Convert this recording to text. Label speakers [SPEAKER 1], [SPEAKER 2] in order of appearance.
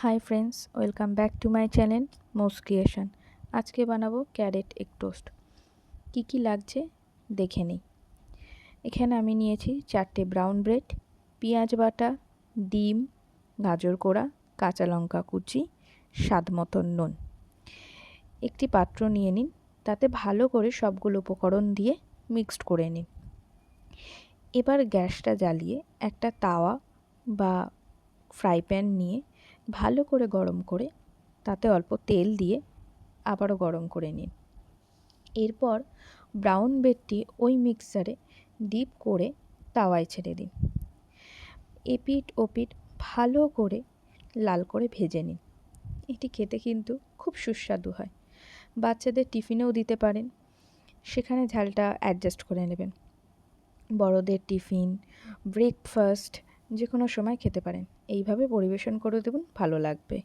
[SPEAKER 1] High friends, welcome back to my channel মোস creation. আজকে বানাবো ক্যারেট এগ টোস্ট। কী লাগছে দেখে নিই। এখানে আমি নিয়েছি 4টে ব্রাউন ব্রেড, পেঁয়াজ বাটা, ডিম, গাজর কোড়া, কাঁচা লঙ্কা কুচি, স্বাদ মতন নুন। একটি পাত্র নিয়ে নিন, তাতে ভালো করে সবগুলো উপকরণ দিয়ে মিক্সড করে নিন। এবার গ্যাসটা জ্বালিয়ে একটা তাওয়া বা ফ্রাই প্যান নিয়ে ভালো করে গরম করে তাতে অল্প তেল দিয়ে আবারও গরম করে নিন। এরপর ব্রাউন ব্রেডটি ওই মিক্সারে ডিপ করে তাওয়ায় ছেড়ে দিন। এপিঠ ওপিঠ ভালো করে লাল করে ভেজে নিন। এটি খেতে কিন্তু খুব সুস্বাদু হয়। বাচ্চাদের টিফিনেও দিতে পারেন, সেখানে ঝালটা অ্যাডজাস্ট করে নেবেন। বড়দের টিফিন, ব্রেকফাস্ট যে কোনো সময় খেতে পারেন। এইভাবে পরিবেশন করে দেবেন, ভালো লাগবে।